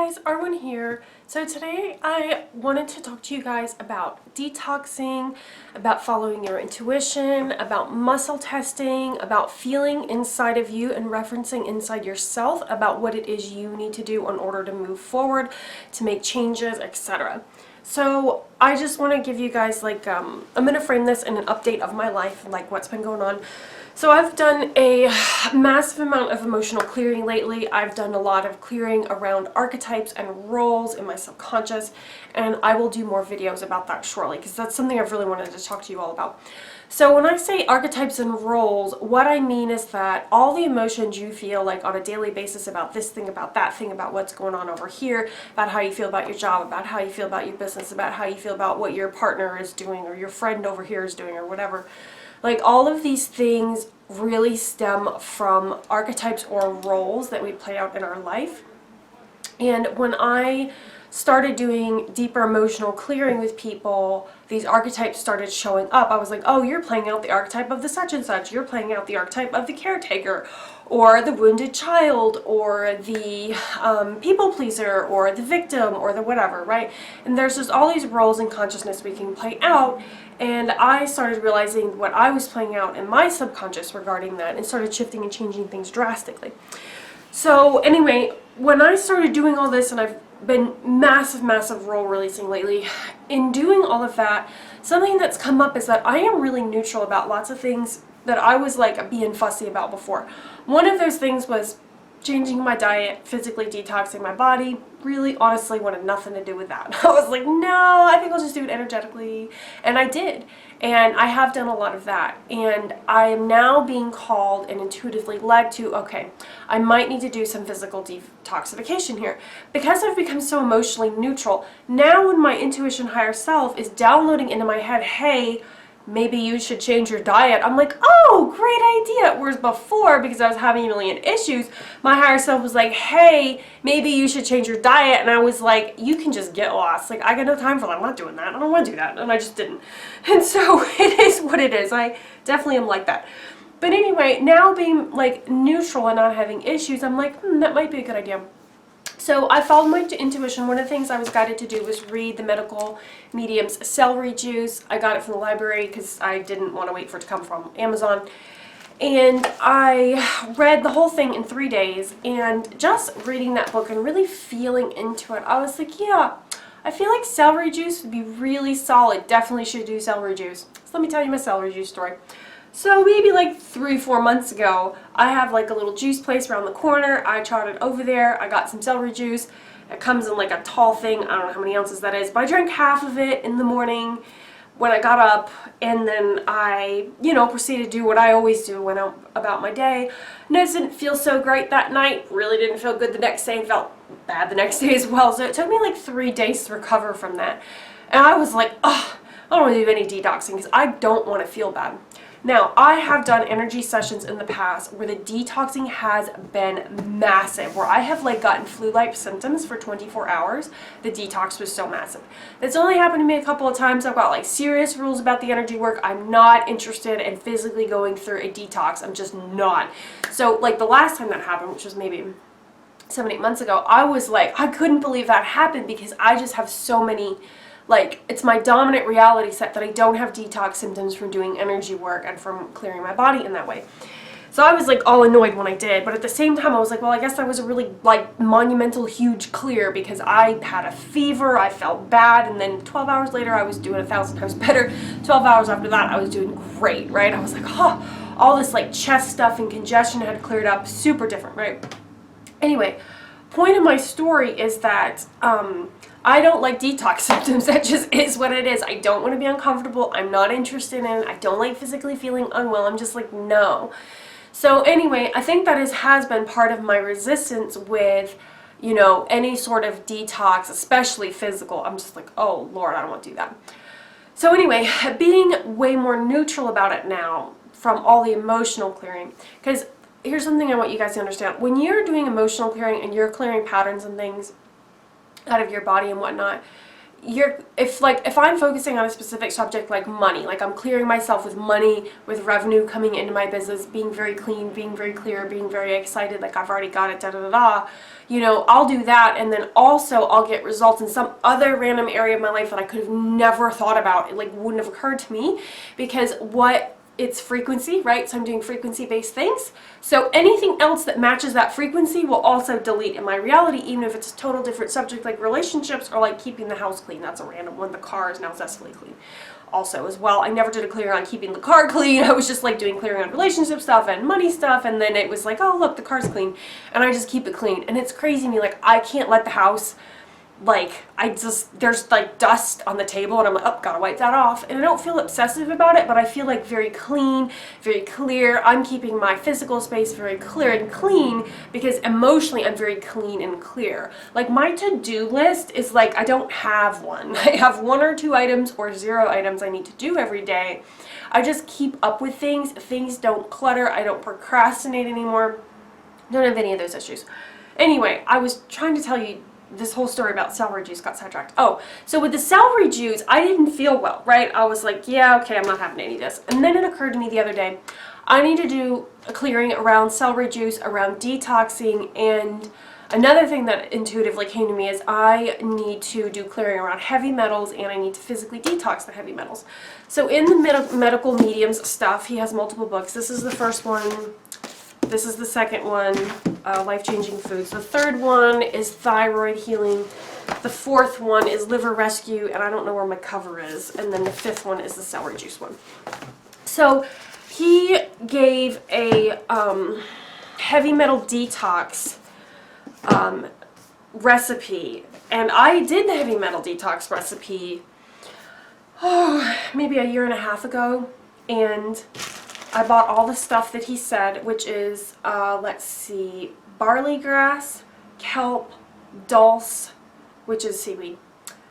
guys, Arwen here. So today I wanted to talk to you guys about detoxing, about following your intuition, about muscle testing, about feeling inside of you and referencing inside yourself about what it is you need to do in order to move forward, to make changes, etc. So I just want to give you guys I'm going to frame this in an update of my life, like what's been going on. So I've done a massive amount of emotional clearing lately. I've done a lot of clearing around archetypes and roles in my subconscious, and I will do more videos about that shortly because that's something I've really wanted to talk to you all about. So when I say archetypes and roles, what I mean is that all the emotions you feel like on a daily basis about this thing, about that thing, about what's going on over here, about how you feel about your job, about how you feel about your business, about how you feel about what your partner is doing or your friend over here is doing or whatever. Like all of these things really stem from archetypes or roles that we play out in our life. And when I started doing deeper emotional clearing with people, these archetypes started showing up. I was like, oh, you're playing out the archetype of the such and such. You're playing out the archetype of the caretaker or the wounded child or the people pleaser or the victim or the whatever, right? And there's just all these roles in consciousness we can play out. And I started realizing what I was playing out in my subconscious regarding that and started shifting and changing things drastically. So anyway, when I started doing all this, and I've been massive role releasing lately, in doing all of that, something that's come up is that I am really neutral about lots of things that I was like being fussy about before. One of those things was changing my diet, physically detoxing my body. Really, honestly, wanted nothing to do with that. I was like, no, I think I'll just do it energetically. And I did. And I have done a lot of that. And I am now being called and intuitively led to, okay, I might need to do some physical detoxification here. Because I've become so emotionally neutral, now when my intuition higher self is downloading into my head, hey, maybe you should change your diet, I'm like, oh, great idea. Whereas before, because I was having a million issues, my higher self was like, hey, maybe you should change your diet. And I was like, you can just get lost. Like, I got no time for that. I'm not doing that. I don't want to do that. And I just didn't. And so it is what it is. I definitely am like that. But anyway, now being like neutral and not having issues, I'm like, that might be a good idea. So I followed my intuition. One of the things I was guided to do was read the medical medium's celery juice. I got it from the library because I didn't want to wait for it to come from Amazon. And I read the whole thing in 3 days. And just reading that book and really feeling into it, I was like, yeah, I feel like celery juice would be really solid. Definitely should do celery juice. So let me tell you my celery juice story. So maybe like 3-4 months ago, I have like a little juice place around the corner. I trotted over there. I got some celery juice. It comes in like a tall thing. I don't know how many ounces that is, but I drank half of it in the morning when I got up, and then I, proceeded to do what I always do when I'm about my day. And it didn't feel so great that night. Really didn't feel good the next day and felt bad the next day as well. So it took me like 3 days to recover from that. And I was like, oh, I don't want to do any detoxing because I don't want to feel bad. Now, I have done energy sessions in the past where the detoxing has been massive, where I have like gotten flu-like symptoms for 24 hours. The detox was so massive. That's only happened to me a couple of times. I've got like serious rules about the energy work. I'm not interested in physically going through a detox. I'm just not. So like the last time that happened, which was maybe 7-8 months ago, I was like, I couldn't believe that happened because I just have so many, it's my dominant reality set that I don't have detox symptoms from doing energy work and from clearing my body in that way. So I was like all annoyed when I did, but at the same time I was like, well, I guess that was a really monumental, huge clear because I had a fever, I felt bad, and then 12 hours later I was doing 1,000 times better. 12 hours after that I was doing great, right? I was like, oh, all this chest stuff and congestion had cleared up, super different, right? Anyway, point of my story is that I don't like detox symptoms. That just is what it is. I don't want to be uncomfortable. I'm not interested in it. I don't like physically feeling unwell. I'm just like, no. So anyway, I think that has been part of my resistance with, any sort of detox, especially physical. I'm just like, oh, Lord, I don't want to do that. So anyway, being way more neutral about it now from all the emotional clearing, because here's something I want you guys to understand. When you're doing emotional clearing and you're clearing patterns and things out of your body and whatnot, if I'm focusing on a specific subject like money, like I'm clearing myself with money, with revenue coming into my business, being very clean, being very clear, being very excited, like I've already got it, da da da da, you know, I'll do that, and then also I'll get results in some other random area of my life that I could have never thought about. It like wouldn't have occurred to me, because it's frequency, right? So I'm doing frequency-based things. So anything else that matches that frequency will also delete in my reality, even if it's a total different subject like relationships or like keeping the house clean. That's a random one. The car is now zestfully clean also as well. I never did a clear on keeping the car clean. I was just like doing clearing on relationship stuff and money stuff, and then it was like, oh look, the car's clean, and I just keep it clean. And it's crazy to me, like I can't let the house, like there's like dust on the table and I'm like, oh, gotta wipe that off. And I don't feel obsessive about it, but I feel like very clean, very clear. I'm keeping my physical space very clear and clean because emotionally I'm very clean and clear. Like my to-do list is like, I don't have one. I have 1 or 2 items or 0 items I need to do every day. I just keep up with things. Things don't clutter. I don't procrastinate anymore. Don't have any of those issues. Anyway, I was trying to tell you this whole story about celery juice, got sidetracked. Oh, so with the celery juice, I didn't feel well, right? I was like, yeah, okay, I'm not having any of this. And then it occurred to me the other day, I need to do a clearing around celery juice, around detoxing, and another thing that intuitively came to me is I need to do clearing around heavy metals, and I need to physically detox the heavy metals. So in the medical mediums stuff, he has multiple books. This is the first one. This is the second one, Life-Changing Foods. The third one is Thyroid Healing. The fourth one is Liver Rescue, and I don't know where my cover is. And then the fifth one is the celery juice one. So he gave a heavy metal detox recipe, and I did the heavy metal detox recipe, maybe a year and a half ago, and I bought all the stuff that he said, which is, let's see, barley grass, kelp, dulse, which is seaweed,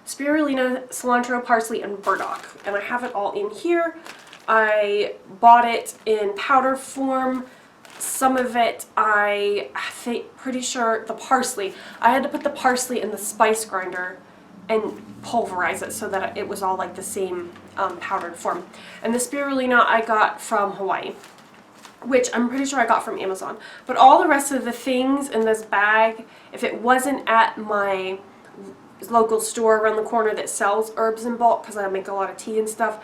spirulina, cilantro, parsley, and burdock. And I have it all in here. I bought it in powder form. Some of it, I think, pretty sure the parsley, I had to put the parsley in the spice grinder and pulverize it so that it was all like the same powdered form. And the spirulina I got from Hawaii, which I'm pretty sure I got from Amazon. But all the rest of the things in this bag, if it wasn't at my local store around the corner that sells herbs in bulk, because I make a lot of tea and stuff,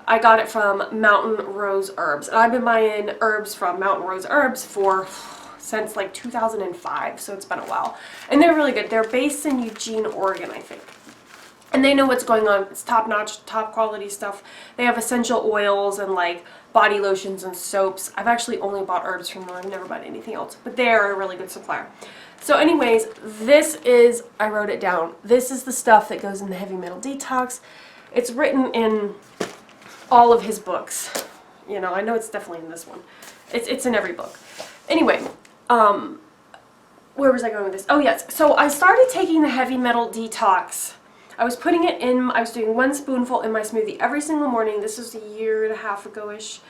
I got it from Mountain Rose Herbs. And I've been buying herbs from Mountain Rose Herbs since like 2005, so it's been a while. And they're really good. They're based in Eugene, Oregon, I think. And they know what's going on. It's top-notch, top-quality stuff. They have essential oils and like body lotions and soaps. I've actually only bought herbs from them. I've never bought anything else. But they are a really good supplier. So anyways, this is, I wrote it down, this is the stuff that goes in the heavy metal detox. It's written in all of his books. You know, I know it's definitely in this one. It's in every book. Anyway, where was I going with this? Oh yes, so I started taking the heavy metal detox. I was putting it in, I was doing 1 spoonful in my smoothie every single morning. This was a year and a half ago-ish.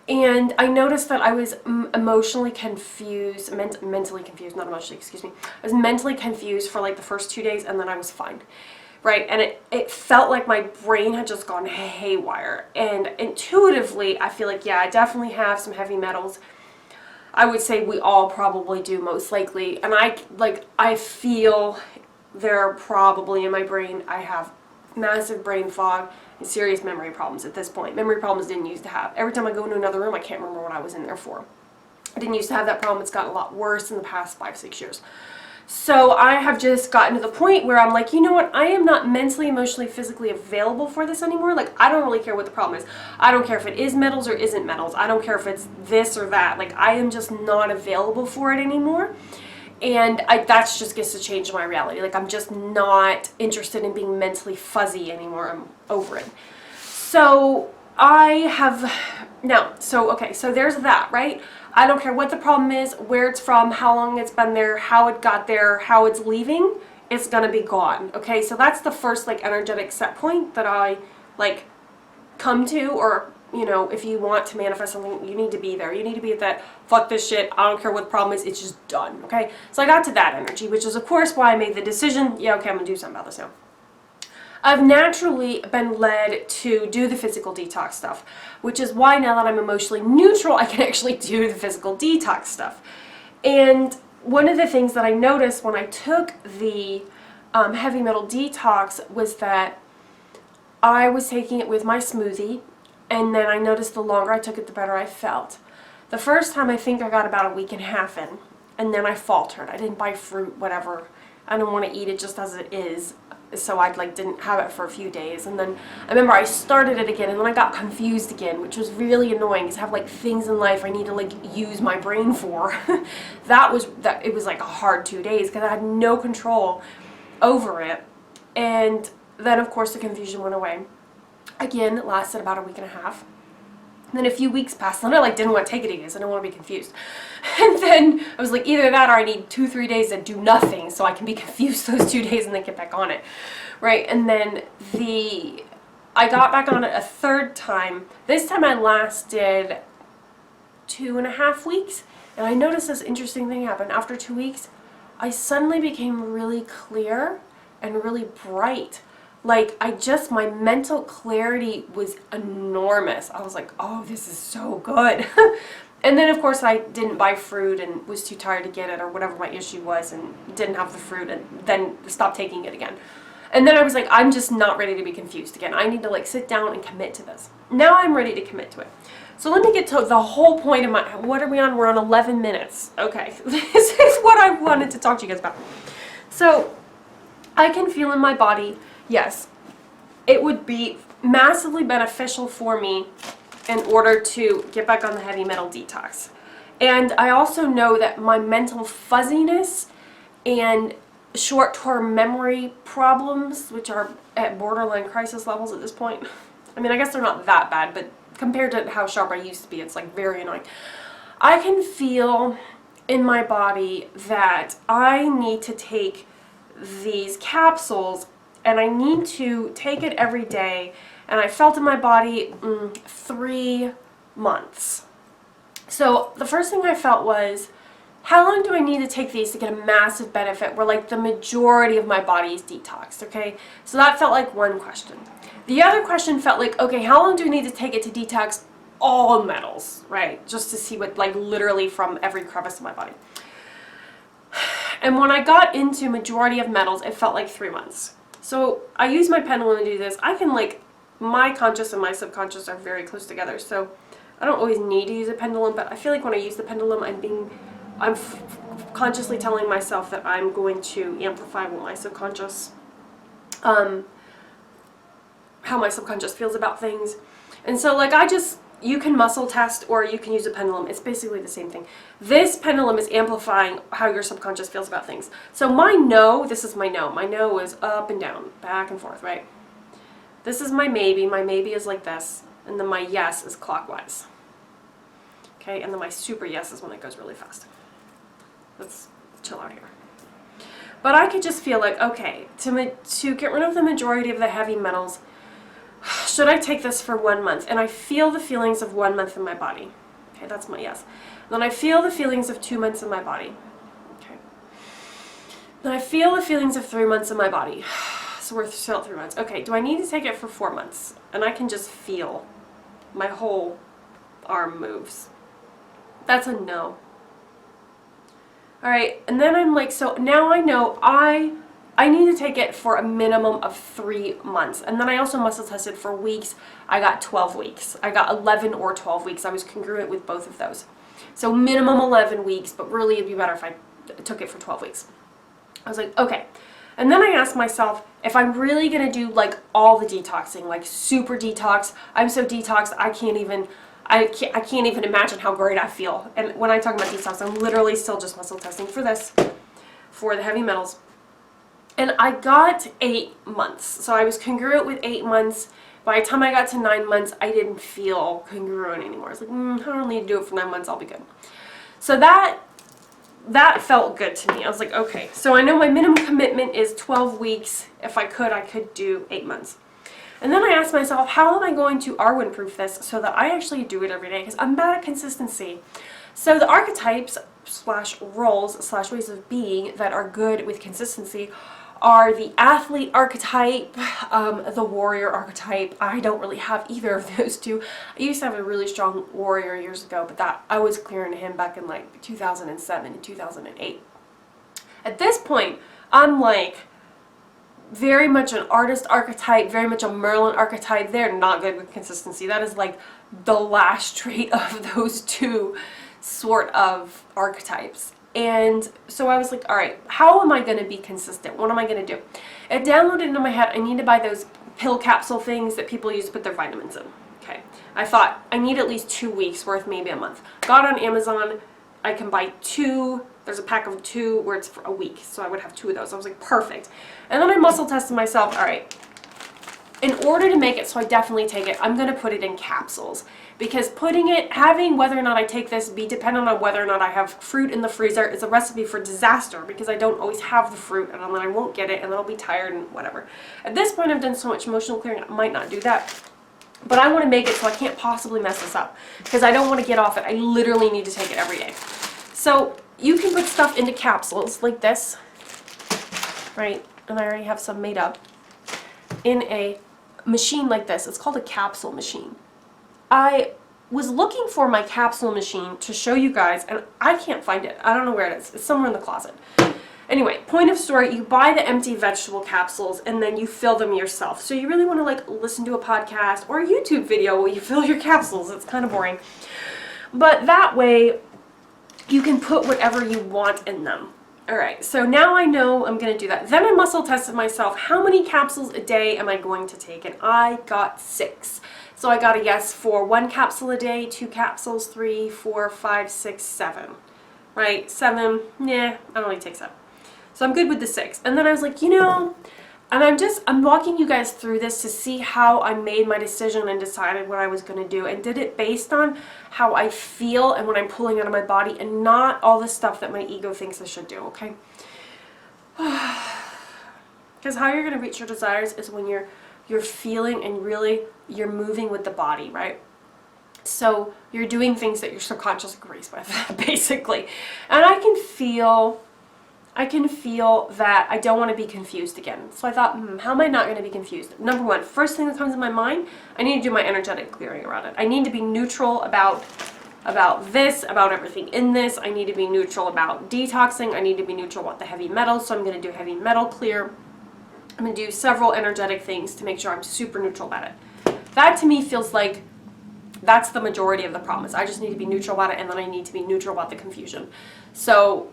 And I noticed that I was emotionally confused, mentally confused, not emotionally, excuse me. I was mentally confused for like the first 2 days, and then I was fine. Right, and it felt like my brain had just gone haywire. And intuitively, I feel like, yeah, I definitely have some heavy metals. I would say we all probably do, most likely. And I feel they're probably in my brain. I have massive brain fog and serious memory problems at this point. Memory problems didn't used to have. Every time I go into another room, I can't remember what I was in there for. I didn't used to have that problem. It's gotten a lot worse in the past 5-6 years. So I have just gotten to the point where I'm like, you know what, I am not mentally, emotionally, physically available for this anymore. Like, I don't really care what the problem is. I don't care if it is metals or isn't metals. I don't care if it's this or that. Like, I am just not available for it anymore. And that just gets to change my reality. Like, I'm just not interested in being mentally fuzzy anymore. I'm over it. So I have, now, so, okay, so there's that, right? I don't care what the problem is, where it's from, how long it's been there, how it got there, how it's leaving, it's gonna be gone, okay? So that's the first, like, energetic set point that I, like, come to, or, you know, if you want to manifest something, you need to be there. You need to be at that, fuck this shit, I don't care what the problem is, it's just done, okay? So I got to that energy, which is, of course, why I made the decision, yeah, okay, I'm gonna do something about this now. I've naturally been led to do the physical detox stuff, which is why now that I'm emotionally neutral, I can actually do the physical detox stuff. And one of the things that I noticed when I took the heavy metal detox was that I was taking it with my smoothie, and then I noticed the longer I took it, the better I felt. The first time I think I got about a week and a half in, and then I faltered. I didn't buy fruit, whatever. I don't want to eat it just as it is. So I didn't have it for a few days, and then I remember I started it again, and then I got confused again, which was really annoying because I have things in life I need to use my brain for. It was a hard 2 days because I had no control over it. And then of course the confusion went away. Again, it lasted about a week and a half. And then a few weeks passed, and I didn't want to take it again, so I didn't want to be confused. And then I was either that or I need 2-3 days to do nothing so I can be confused those 2 days and then get back on it. Right? And then I got back on it a third time. This time I lasted 2.5 weeks, and I noticed this interesting thing happen. After 2 weeks, I suddenly became really clear and really bright. My mental clarity was enormous. I was like, oh, this is so good. And then, of course, I didn't buy fruit and was too tired to get it or whatever my issue was and didn't have the fruit and then stopped taking it again. And then I was like, I'm just not ready to be confused again. I need to sit down and commit to this. Now I'm ready to commit to it. So let me get to the whole point of what are we on? We're on 11 minutes. Okay, this is what I wanted to talk to you guys about. So I can feel in my body, yes, it would be massively beneficial for me in order to get back on the heavy metal detox. And I also know that my mental fuzziness and short-term memory problems, which are at borderline crisis levels at this point. I mean, I guess they're not that bad, but compared to how sharp I used to be, it's very annoying. I can feel in my body that I need to take these capsules, and I need to take it every day, and I felt in my body 3 months. So the first thing I felt was, how long do I need to take these to get a massive benefit where the majority of my body is detoxed, okay? So that felt like one question. The other question felt okay, how long do I need to take it to detox all metals, right? Just to see what, literally from every crevice of my body. And when I got into majority of metals, it felt like 3 months. So I use my pendulum to do this. I can my conscious and my subconscious are very close together, so I don't always need to use a pendulum, but I feel when I use the pendulum, I'm consciously telling myself that I'm going to amplify what my subconscious, how my subconscious feels about things. And so you can muscle test or you can use a pendulum. It's basically the same thing. This pendulum is amplifying how your subconscious feels about things. So my no, this is my no. My no is up and down, back and forth, right? This is my maybe. My maybe is like this. And then my yes is clockwise. Okay, and then my super yes is when it goes really fast. Let's chill out here. But I could just feel okay, to get rid of the majority of the heavy metals, should I take this for 1 month? And I feel the feelings of 1 month in my body. Okay, that's my yes. Then I feel the feelings of 2 months in my body. Okay. Then I feel the feelings of 3 months in my body. So we're still at 3 months. Okay, do I need to take it for 4 months? And I can just feel my whole arm moves. That's a no. All right, and then I'm so now I know I need to take it for a minimum of 3 months. And then I also muscle tested for weeks. I got 12 weeks. I got 11 or 12 weeks. I was congruent with both of those. So minimum 11 weeks, but really it'd be better if I took it for 12 weeks. I was okay. And then I asked myself, if I'm really going to do all the detoxing, super detox, I'm so detoxed I can't even imagine how great I feel. And when I talk about detox, I'm literally still just muscle testing for this, for the heavy metals. And I got 8 months. So I was congruent with 8 months. By the time I got to 9 months, I didn't feel congruent anymore. I was I don't need to do it for 9 months, I'll be good. So that felt good to me. I was okay. So I know my minimum commitment is 12 weeks. If I could do 8 months. And then I asked myself, how am I going to Arwen proof this so that I actually do it every day? Because I'm bad at consistency. So the archetypes / roles / ways of being that are good with consistency are the athlete archetype, the warrior archetype. I don't really have either of those two. I used to have a really strong warrior years ago, but that I was clear into him back in like 2007 and 2008. At this point, I'm like very much an artist archetype, very much a Merlin archetype. They're not good with consistency. That is like the last trait of those two sort of archetypes. And so I was like, all right, how am I going to be consistent? What am I going to do? It downloaded into my head, I need to buy those pill capsule things that people use to put their vitamins in. Okay. I thought I need at least 2 weeks worth, maybe a month. Got on Amazon. I can buy 2. There's a pack of 2 where it's for a week. So I would have 2 of those. I was like, perfect. And then I muscle tested myself. All right. In order to make it so I definitely take it, I'm going to put it in capsules. Because having whether or not I take this be dependent on whether or not I have fruit in the freezer is a recipe for disaster, because I don't always have the fruit and then I won't get it and then I'll be tired and whatever. At this point I've done so much emotional clearing, I might not do that. But I want to make it so I can't possibly mess this up, because I don't want to get off it. I literally need to take it every day. So you can put stuff into capsules like this, right? And I already have some made up in a machine like this. It's called a capsule machine. I was looking for my capsule machine to show you guys, and I can't find it. I don't know where it is. It's somewhere in the closet. Anyway, point of story, you buy the empty vegetable capsules and then you fill them yourself. So you really want to like listen to a podcast or a YouTube video where you fill your capsules. It's kind of boring. But that way you can put whatever you want in them. Alright, so now I know I'm going to do that. Then I muscle tested myself. How many capsules a day am I going to take? And I got 6. So I got a yes for 1 capsule a day, 2 capsules, 3, 4, 5, 6, 7. Right? 7, nah, I only take 7. So I'm good with the 6. And then I was like, you know, and I'm walking you guys through this to see how I made my decision and decided what I was going to do, and did it based on how I feel and what I'm pulling out of my body, and not all the stuff that my ego thinks I should do, okay? Because how you're going to reach your desires is when you're feeling and really you're moving with the body, right? So you're doing things that your subconscious agrees with, basically. And I can feel that I don't want to be confused again. So I thought, how am I not going to be confused? Number one, first thing that comes in my mind, I need to do my energetic clearing around it. I need to be neutral about this, about everything in this. I need to be neutral about detoxing. I need to be neutral about the heavy metals. So I'm going to do heavy metal clear. I'm going to do several energetic things to make sure I'm super neutral about it. That to me feels like that's the majority of the problem. I just need to be neutral about it, and then I need to be neutral about the confusion. So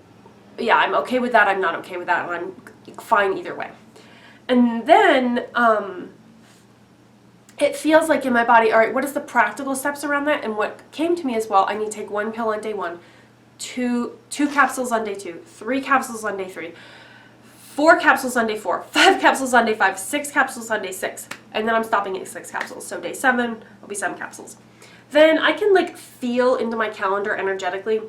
yeah, I'm okay with that, I'm not okay with that, and I'm fine either way. And then it feels like in my body, all right, what is the practical steps around that? And what came to me as well, I need to take 1 pill on day 1, 2 capsules on day 2, 3 capsules on day 3, 4 capsules on day 4, 5 capsules on day 5, 6 capsules on day 6, and then I'm stopping at 6 capsules. So day 7 will be 7 capsules. Then I can like feel into my calendar energetically.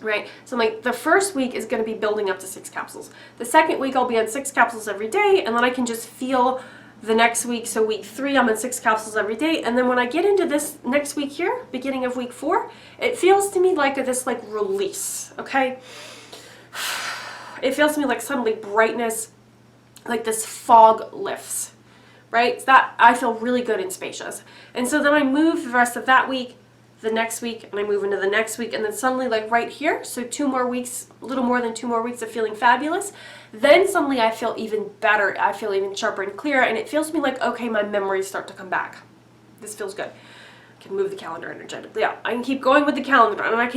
Right? So like the first week is going to be building up to 6 capsules. The second week I'll be on 6 capsules every day, and then I can just feel the next week. So week 3 I'm on 6 capsules every day, and then when I get into this next week here, beginning of week 4, it feels to me like this like release, okay? It feels to me like suddenly brightness, like this fog lifts, right? So that I feel really good and spacious. And so then I move the rest of that week, the next week, and I move into the next week, and then suddenly like right here, so 2 more weeks, a little more than 2 more weeks of feeling fabulous, then suddenly I feel even better, I feel even sharper and clearer, and it feels to me like, okay, my memories start to come back. This feels good. I can move the calendar energetically out. I can keep going with the calendar, and I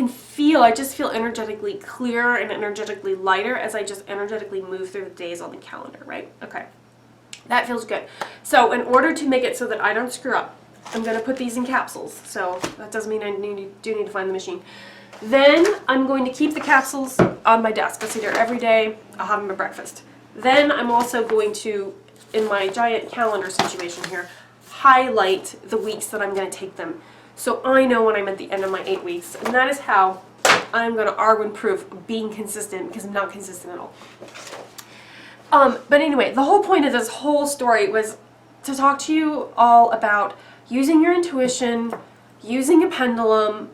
just feel energetically clearer and energetically lighter as I just energetically move through the days on the calendar, right? Okay. That feels good. So in order to make it so that I don't screw up, I'm going to put these in capsules, so that doesn't mean I do need to find the machine. Then I'm going to keep the capsules on my desk. I'll sit there every day. I'll have them at breakfast. Then I'm also going to, in my giant calendar situation here, highlight the weeks that I'm going to take them, so I know when I'm at the end of my 8 weeks. And that is how I'm going to Arwen-proof being consistent, because I'm not consistent at all. But anyway, the whole point of this whole story was to talk to you all about using your intuition, using a pendulum,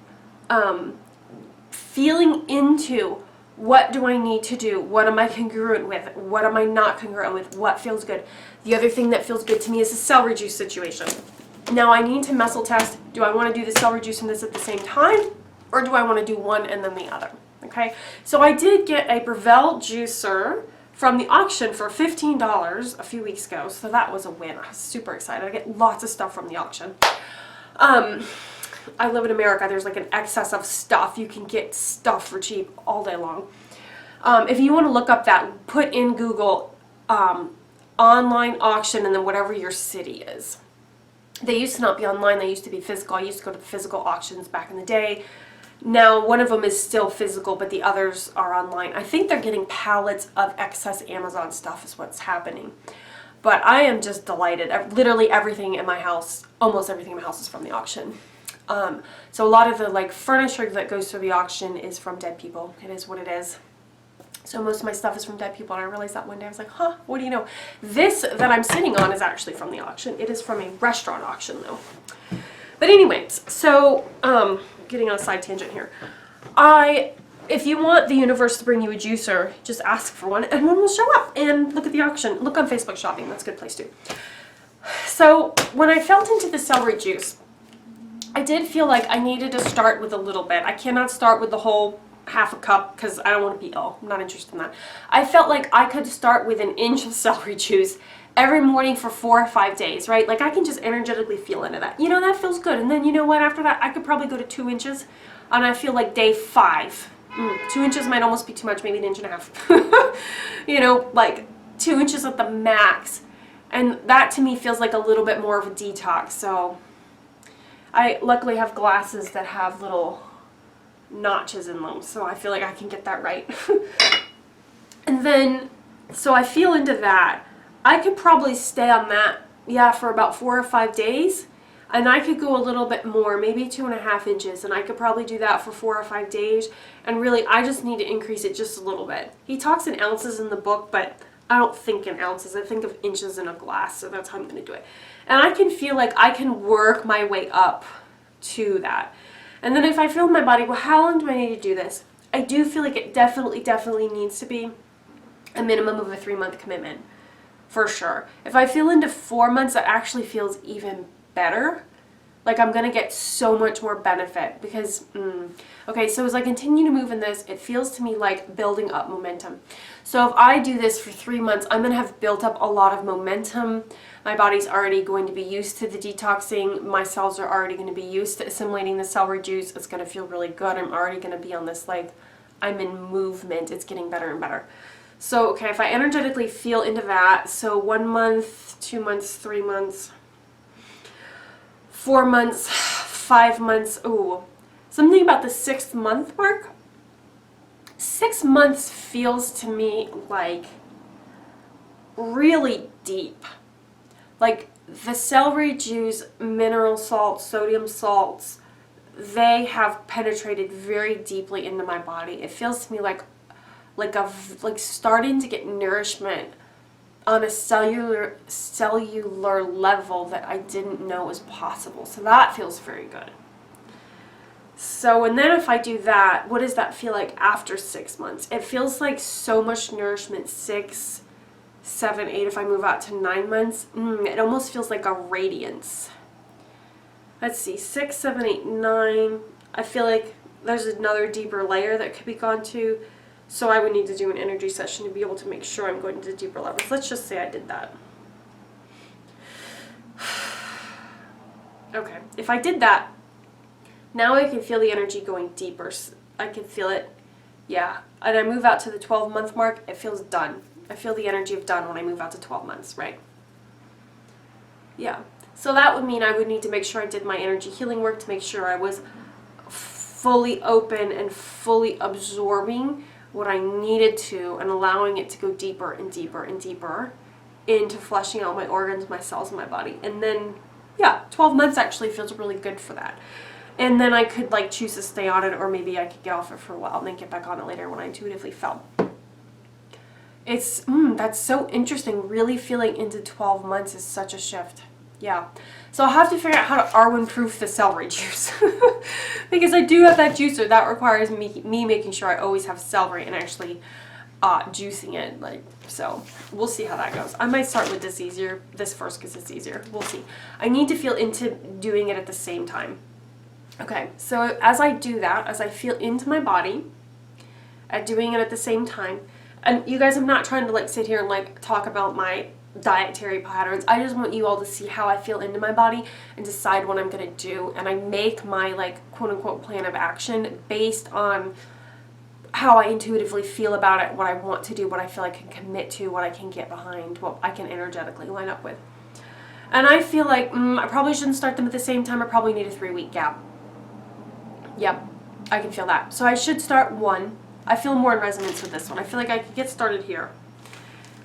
feeling into What do I need to do? What am I congruent with? What am I not congruent with? What feels good? The other thing that feels good to me is the celery juice situation. Now I need to muscle test. Do I want to do the celery juice and this at the same time? Or do I want to do one and then the other? Okay, so I did get a Breville juicer from the auction for $15 a few weeks ago, so that was a win. I was super excited. I get lots of stuff from the auction. I live in America. There's like an excess of stuff. You can get stuff for cheap all day long. If you want to look up that, put in Google online auction and then whatever your city is. They used to not be online. They used to be physical. I used to go to the physical auctions back in the day. Now, one of them is still physical, but the others are online. I think they're getting pallets of excess Amazon stuff is what's happening. But I am just delighted. Literally everything in my house, almost everything in my house is from the auction. So a lot of the like furniture that goes through the auction is from dead people. It is what it is. So most of my stuff is from dead people, and I realized that one day. I was like, huh, what do you know? This that I'm sitting on is actually from the auction. It is from a restaurant auction, though. But anyways, so, getting on a side tangent here. If you want the universe to bring you a juicer, just ask for one, and one will show up. And look at the auction. Look on Facebook Shopping. That's a good place, too. So, when I felt into the celery juice, I did feel like I needed to start with a little bit. I cannot start with the whole half a cup because I don't want to be ill. I'm not interested in that. I felt like I could start with an inch of celery juice every morning for 4 or 5 days, right? Like I can just energetically feel into that. You know, that feels good. And then you know what? After that, I could probably go to 2 inches. And I feel like day 5. 2 inches might almost be too much, maybe 1.5 inches. You know, like 2 inches at the max. And that to me feels like a little bit more of a detox. So I luckily have glasses that have little notches in them, so I feel like I can get that right. And then, so I feel into that. I could probably stay on that, yeah, for about 4 or 5 days, and I could go a little bit more, maybe 2.5 inches, and I could probably do that for 4 or 5 days, and really, I just need to increase it just a little bit. He talks in ounces in the book, but I don't think in ounces. I think of inches in a glass, so that's how I'm going to do it. And I can feel like I can work my way up to that. And then if I feel in my body, well, how long do I need to do this? I do feel like it definitely needs to be a minimum of a 3-month commitment, for sure. If I feel into 4 months, that actually feels even better. Like I'm going to get so much more benefit because, okay, so as I continue to move in this, it feels to me like building up momentum. So if I do this for 3 months, I'm going to have built up a lot of momentum. My body's already going to be used to the detoxing. My cells are already going to be used to assimilating the celery juice. It's going to feel really good. I'm already going to be on this, like, I'm in movement. It's getting better and better. So, okay, if I energetically feel into that, so 1 month, 2 months, 3 months, 4 months, 5 months, ooh, something about the 6th month mark. 6 months feels to me like really deep. Like the celery juice, mineral salts, sodium salts, they have penetrated very deeply into my body. It feels to me like starting to get nourishment on a cellular level that I didn't know was possible. So that feels very good. So, and then if I do that, what does that feel like after 6 months? It feels like so much nourishment, 6, 7, 8, if I move out to 9 months, it almost feels like a radiance. Let's see, 6, 7, 8, 9. I feel like there's another deeper layer that could be gone to. So I would need to do an energy session to be able to make sure I'm going to deeper levels. Let's just say I did that. Okay, if I did that, now I can feel the energy going deeper. I can feel it, yeah. And I move out to the 12-month mark, it feels done. I feel the energy of done when I move out to 12 months, right? Yeah. So that would mean I would need to make sure I did my energy healing work to make sure I was fully open and fully absorbing what I needed to and allowing it to go deeper and deeper and deeper into fleshing out my organs, my cells, my body. And then, yeah, 12 months actually feels really good for that. And then I could like choose to stay on it, or maybe I could get off it for a while and then get back on it later when I intuitively felt. It's, that's so interesting. Really feeling into 12 months is such a shift. Yeah. So I'll have to figure out how to Arwen-proof the celery juice. Because I do have that juicer. That requires me making sure I always have celery and actually juicing it. Like, so we'll see how that goes. I might start with this first because it's easier. We'll see. I need to feel into doing it at the same time. Okay, so as I do that, as I feel into my body, at doing it at the same time, and you guys, I'm not trying to like sit here and like talk about my dietary patterns. I just want you all to see how I feel into my body and decide what I'm going to do. And I make my like quote unquote plan of action based on how I intuitively feel about it, what I want to do, what I feel I can commit to, what I can get behind, what I can energetically line up with. And I feel like I probably shouldn't start them at the same time. I probably need a 3-week gap. Yep, I can feel that. So I should start one. I feel more in resonance with this one. I feel like I could get started here.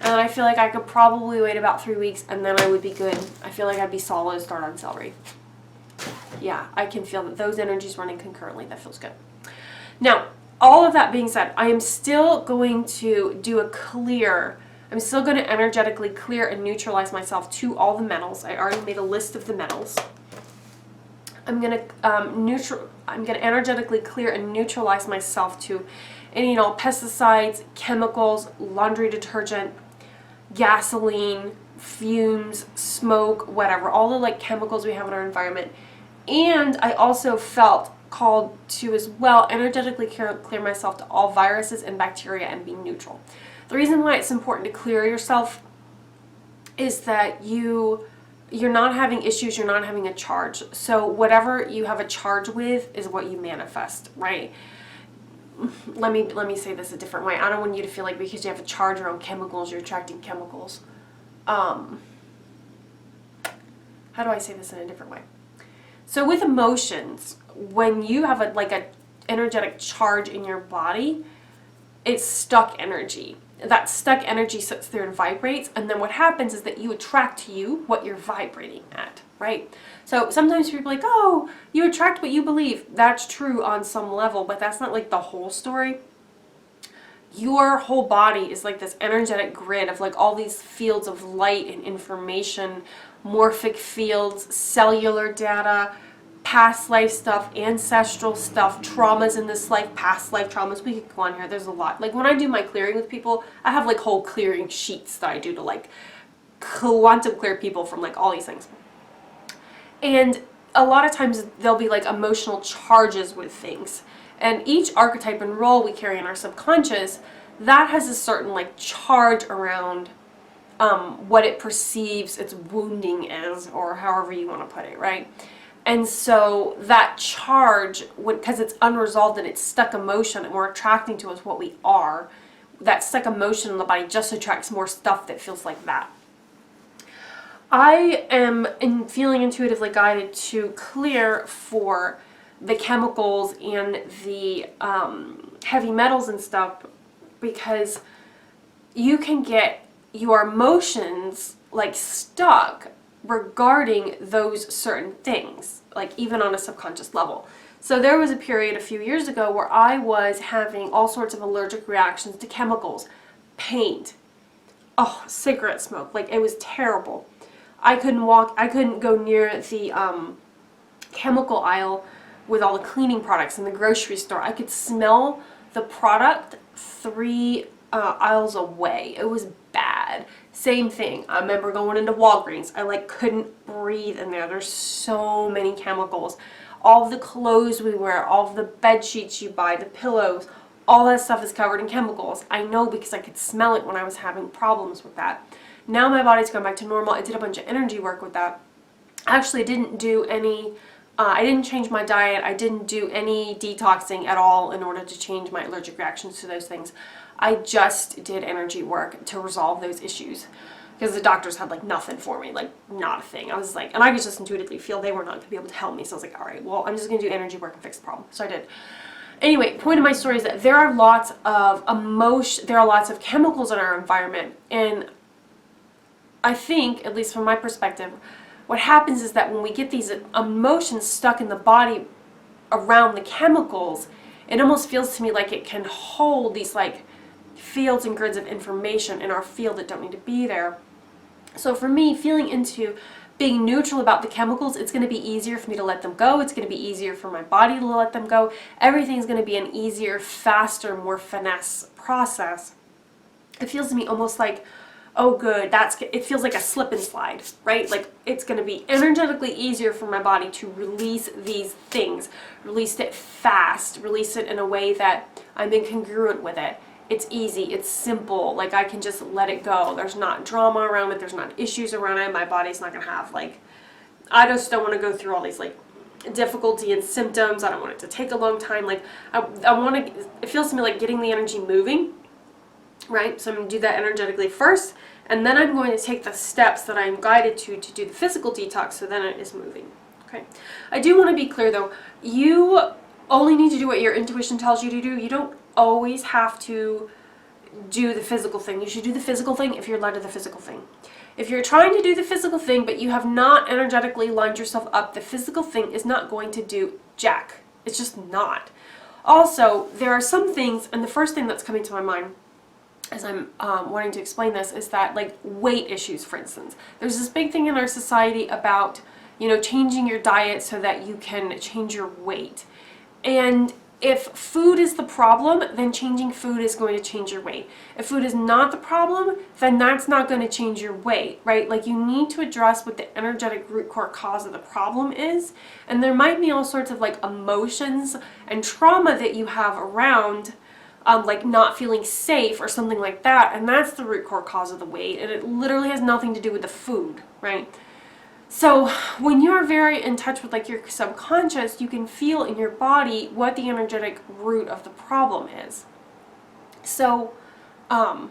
And I feel like I could probably wait about 3 weeks and then I would be good. I feel like I'd be solid to start on celery. Yeah, I can feel that those energies running concurrently. That feels good. Now, all of that being said, I am still going to do a clear. I'm still going to energetically clear and neutralize myself to all the metals. I already made a list of the metals. I'm going to energetically clear and neutralize myself to any and all pesticides, chemicals, laundry detergent, gasoline, fumes, smoke, whatever, all the like chemicals we have in our environment. And I also felt called to as well energetically clear myself to all viruses and bacteria and be neutral. The reason why it's important to clear yourself is that you're not having issues, you're not having a charge. So whatever you have a charge with is what you manifest, right? Let me say this a different way. I don't want you to feel like because you have a charge around chemicals, you're attracting chemicals. How do I say this in a different way? So with emotions, when you have a energetic charge in your body, it's stuck energy. That stuck energy sits there and vibrates, and then what happens is that you attract to you what you're vibrating at, right? So sometimes people are like, oh, you attract what you believe. That's true on some level, but that's not like the whole story. Your whole body is like this energetic grid of like all these fields of light and information, morphic fields, cellular data, past life stuff, ancestral stuff, traumas in this life, past life traumas. We could go on here. There's a lot. Like when I do my clearing with people, I have like whole clearing sheets that I do to like quantum clear people from like all these things. And a lot of times there'll be like emotional charges with things. And each archetype and role we carry in our subconscious, that has a certain like charge around what it perceives its wounding as, or however you want to put it, right? And so that charge, because it's unresolved and it's stuck emotion and we're attracting to us what we are, that stuck emotion in the body just attracts more stuff that feels like that. I am feeling intuitively guided to clear for the chemicals and the heavy metals and stuff, because you can get your emotions like stuck regarding those certain things, like even on a subconscious level. So there was a period a few years ago where I was having all sorts of allergic reactions to chemicals, paint, cigarette smoke, like it was terrible. I couldn't go near the chemical aisle with all the cleaning products in the grocery store. I could smell the product 3 aisles away. It was bad. Same thing. I remember going into Walgreens. I like couldn't breathe in there. There's so many chemicals. All of the clothes we wear, all of the bed sheets you buy, the pillows, all that stuff is covered in chemicals. I know because I could smell it when I was having problems with that. Now my body's gone back to normal. I did a bunch of energy work with that. I actually didn't do any I didn't change my diet. I didn't do any detoxing at all in order to change my allergic reactions to those things. I just did energy work to resolve those issues because the doctors had like nothing for me, like not a thing. I was like, and I could just intuitively feel they were not going to be able to help me. So I was like, all right, well, I'm just going to do energy work and fix the problem. So I did. Anyway, point of my story is that there are lots of lots of chemicals in our environment. And I think, at least from my perspective, what happens is that when we get these emotions stuck in the body around the chemicals, it almost feels to me like it can hold these like fields and grids of information in our field that don't need to be there. So for me, feeling into being neutral about the chemicals, it's going to be easier for me to let them go. It's going to be easier for my body to let them go. Everything's going to be an easier, faster, more finesse process. It feels to me almost like, oh good, it feels like a slip and slide, right? Like it's going to be energetically easier for my body to release these things, release it fast, release it in a way that I'm incongruent with it. It's easy, it's simple, like I can just let it go. There's not drama around it, there's not issues around it. My body's not going to have like, I just don't want to go through all these like difficulty and symptoms. I don't want it to take a long time. Like I want to, it feels to me like getting the energy moving. Right? So I'm going to do that energetically first, and then I'm going to take the steps that I'm guided to do the physical detox, so then it is moving. Okay. I do want to be clear though, you only need to do what your intuition tells you to do. You don't always have to do the physical thing. You should do the physical thing if you're led to the physical thing. If you're trying to do the physical thing, but you have not energetically lined yourself up, the physical thing is not going to do jack. It's just not. Also, there are some things, and the first thing that's coming to my mind as I'm wanting to explain this is that, like, weight issues, for instance. There's this big thing in our society about, you know, changing your diet so that you can change your weight. And if food is the problem, then changing food is going to change your weight. If food is not the problem, then that's not going to change your weight, right? Like, you need to address what the energetic root core cause of the problem is. And there might be all sorts of like emotions and trauma that you have around like not feeling safe or something like that, and that's the root core cause of the weight, and it literally has nothing to do with the food, right? So when you're very in touch with like your subconscious, you can feel in your body what the energetic root of the problem is. So I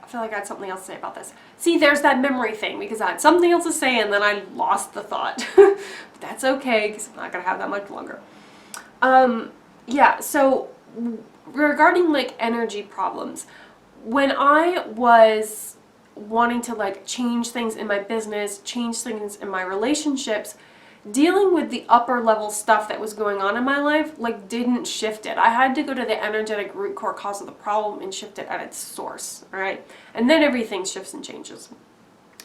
feel like I had something else to say about this. See, there's that memory thing, because I had something else to say and then I lost the thought. But that's okay, because I'm not going to have that much longer. Yeah, so regarding like energy problems, when I was wanting to like change things in my business, change things in my relationships, dealing with the upper level stuff that was going on in my life like didn't shift it. I had to go to the energetic root core cause of the problem and shift it at its source, all right? And then everything shifts and changes.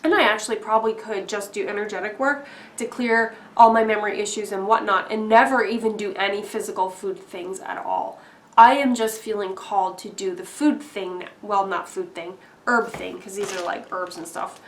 And I actually probably could just do energetic work to clear all my memory issues and whatnot and never even do any physical food things at all. I am just feeling called to do the food thing, well, not food thing, herb thing, because these are like herbs and stuff.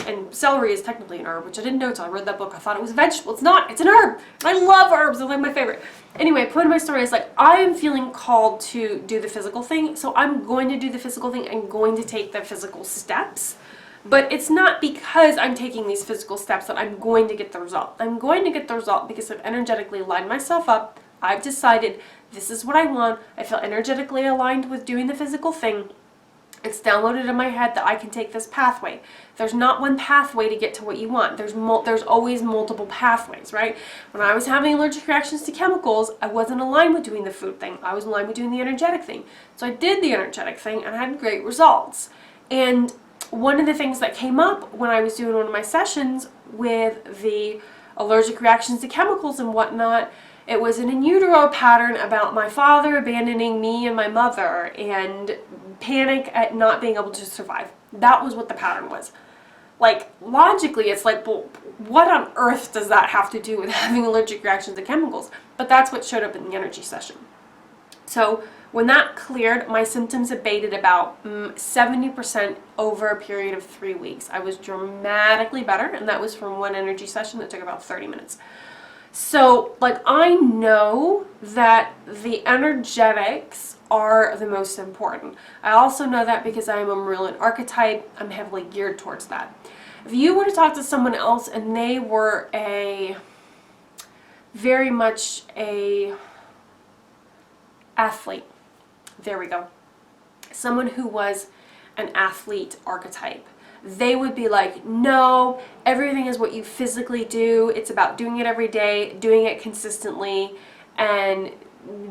And celery is technically an herb, which I didn't know until I read that book. I thought it was a vegetable. It's not. It's an herb. And I love herbs. They're like my favorite. Anyway, point of my story is like I am feeling called to do the physical thing, so I'm going to do the physical thing. I'm going to take the physical steps. But it's not because I'm taking these physical steps that I'm going to get the result. I'm going to get the result because I've energetically lined myself up. I've decided this is what I want. I feel energetically aligned with doing the physical thing. It's downloaded in my head that I can take this pathway. There's not one pathway to get to what you want. There's always multiple pathways, right? When I was having allergic reactions to chemicals, I wasn't aligned with doing the food thing. I was aligned with doing the energetic thing. So I did the energetic thing and I had great results. And one of the things that came up when I was doing one of my sessions with the allergic reactions to chemicals and whatnot, it was an in utero pattern about my father abandoning me and my mother and panic at not being able to survive. That was what the pattern was. Like, logically, it's like, well, what on earth does that have to do with having allergic reactions to chemicals? But that's what showed up in the energy session. So when that cleared, my symptoms abated about 70% over a period of 3 weeks. I was dramatically better, and that was from one energy session that took about 30 minutes. So, like, I know that the energetics are the most important. I also know that because I am a Marillion archetype, I'm heavily geared towards that. If you were to talk to someone else and they were very much a athlete, there we go, someone who was an athlete archetype, they would be like, no, everything is what you physically do. It's about doing it every day, doing it consistently, and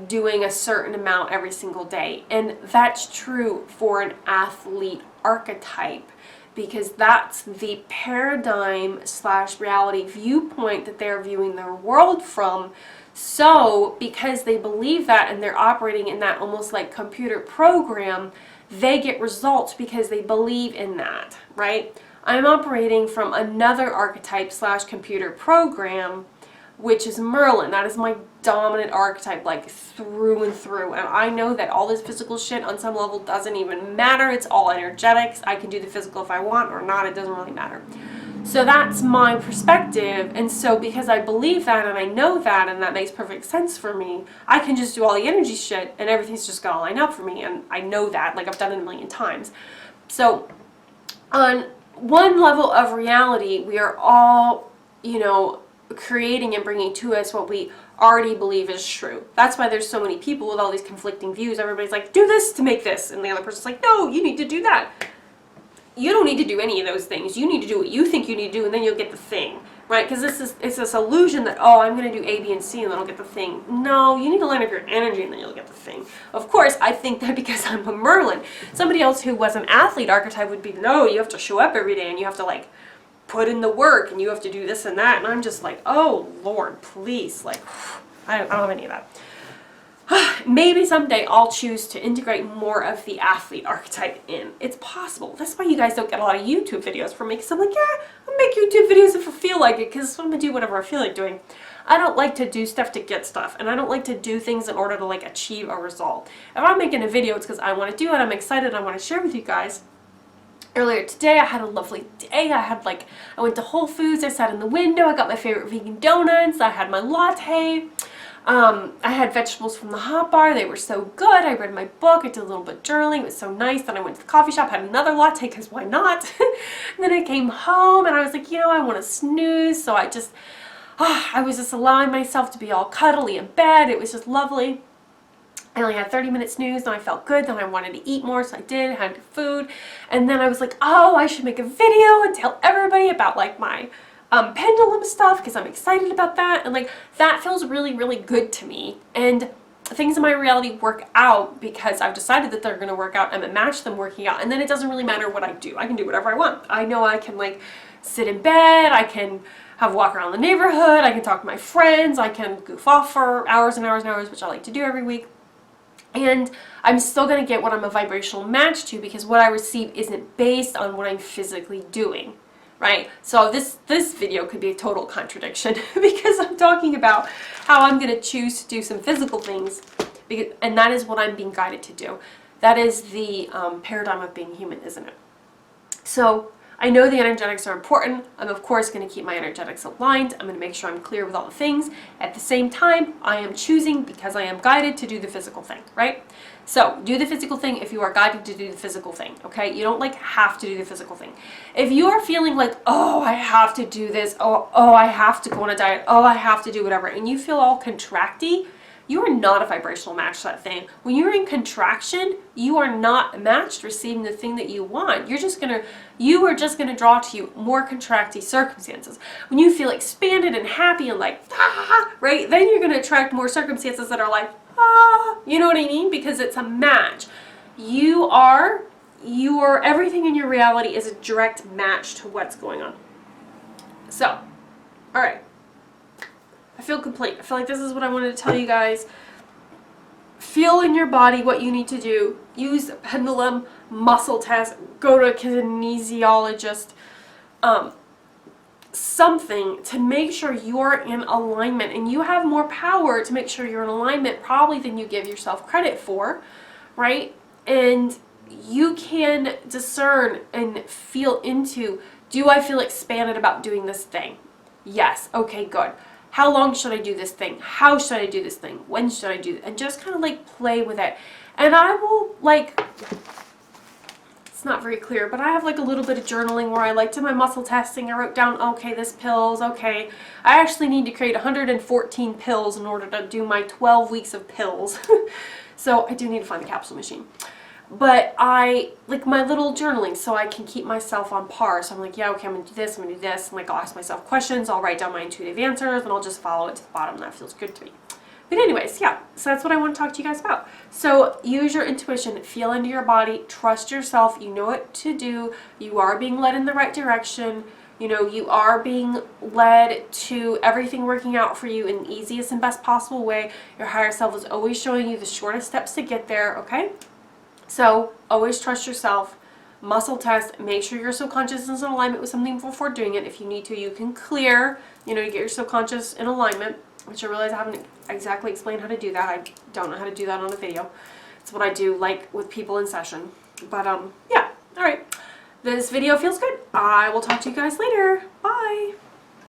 doing a certain amount every single day. And that's true for an athlete archetype, because that's the paradigm / reality viewpoint that they're viewing their world from. So because they believe that and they're operating in that almost like computer program, they get results because they believe in that, right? I'm operating from another archetype slash computer program, which is Merlin. That is my dominant archetype, like through and through. And I know that all this physical shit on some level doesn't even matter. It's all energetics. I can do the physical if I want or not. It doesn't really matter. So that's my perspective. And so because I believe that and I know that and that makes perfect sense for me, I can just do all the energy shit and everything's just gonna line up for me. And I know that, like I've done it a million times. So on one level of reality, we are all, you know, creating and bringing to us what we already believe is true. That's why there's so many people with all these conflicting views. Everybody's like, do this to make this. And the other person's like, no, you need to do that. You don't need to do any of those things. You need to do what you think you need to do, and then you'll get the thing, right? Because it's this illusion that, oh, I'm going to do A, B, and C, and then I'll get the thing. No, you need to line up your energy, and then you'll get the thing. Of course, I think that because I'm a Merlin. Somebody else who was an athlete archetype would be, no, you have to show up every day, and you have to, like, put in the work, and you have to do this and that. And I'm just like, oh, Lord, please. Like, I don't have any of that. Maybe someday I'll choose to integrate more of the athlete archetype in. It's possible. That's why you guys don't get a lot of YouTube videos from me, because I'm like, yeah, I'll make YouTube videos if I feel like it, because I'm going to do whatever I feel like doing. I don't like to do stuff to get stuff, and I don't like to do things in order to, like, achieve a result. If I'm making a video, it's because I want to do it, I'm excited, I want to share with you guys. Earlier today, I had a lovely day. I went to Whole Foods, I sat in the window, I got my favorite vegan donuts, I had my latte. I had vegetables from the hot bar. They were so good. I read my book. I did a little bit of journaling. It was so nice. Then I went to the coffee shop, had another latte because why not? And then I came home and I was like, you know, I want to snooze. So I was just allowing myself to be all cuddly in bed. It was just lovely. I only had 30-minute snooze, and I felt good. Then I wanted to eat more, so I did. I had food. And then I was like, oh, I should make a video and tell everybody about, like, my pendulum stuff, because I'm excited about that, and like that feels really, really good to me. And things in my reality work out because I've decided that they're going to work out. I'm going to match them working out, and then it doesn't really matter what I do. I can do whatever I want. I know I can, like, sit in bed, I can have a walk around the neighborhood, I can talk to my friends, I can goof off for hours and hours and hours, which I like to do every week. And I'm still going to get what I'm a vibrational match to, because what I receive isn't based on what I'm physically doing. Right? So this video could be a total contradiction because I'm talking about how I'm going to choose to do some physical things, and that is what I'm being guided to do. That is the paradigm of being human, isn't it? So I know the energetics are important. I'm of course going to keep my energetics aligned. I'm going to make sure I'm clear with all the things. At the same time, I am choosing, because I am guided, to do the physical thing, right? So do the physical thing if you are guided to do the physical thing, okay? You don't, like, have to do the physical thing. If you are feeling like, oh, I have to do this, oh, I have to go on a diet, oh, I have to do whatever, and you feel all contracty, you are not a vibrational match to that thing. When you're in contraction, you are not matched receiving the thing that you want. You are just gonna draw to you more contracty circumstances. When you feel expanded and happy and like, right, then you're gonna attract more circumstances that are like, you know what I mean? Because it's a match. Everything in your reality is a direct match to what's going on. So, all right. I feel complete. I feel like this is what I wanted to tell you guys. Feel in your body what you need to do. Use a pendulum, muscle test, go to a kinesiologist, something to make sure you're in alignment, and you have more power to make sure you're in alignment probably than you give yourself credit for, right? And you can discern and feel into, do I feel expanded about doing this thing? Yes. Okay, good. How long should I do this thing? How should I do this thing? When should I do it? And just kind of like play with it. And I will, like, it's not very clear, but I have like a little bit of journaling where I like do my muscle testing. I wrote down, okay, this pills, okay. I actually need to create 114 pills in order to do my 12 weeks of pills. So I do need to find the capsule machine. But I like my little journaling so I can keep myself on par. So I'm like, yeah, okay, I'm going to do this, I'm going to do this. And like, I'll ask myself questions, I'll write down my intuitive answers, and I'll just follow it to the bottom. That feels good to me. But anyways, yeah, so that's what I want to talk to you guys about. So use your intuition, feel into your body, trust yourself, you know what to do, you are being led in the right direction, you know, you are being led to everything working out for you in the easiest and best possible way. Your higher self is always showing you the shortest steps to get there, okay? So always trust yourself, muscle test. Make sure your subconscious is in alignment with something before doing it. If you need to, you can clear, you know, to get your subconscious in alignment, which I realize I haven't exactly explained how to do that. I don't know how to do that on a video. It's what I do, like, with people in session. But, yeah. All right. This video feels good. I will talk to you guys later. Bye.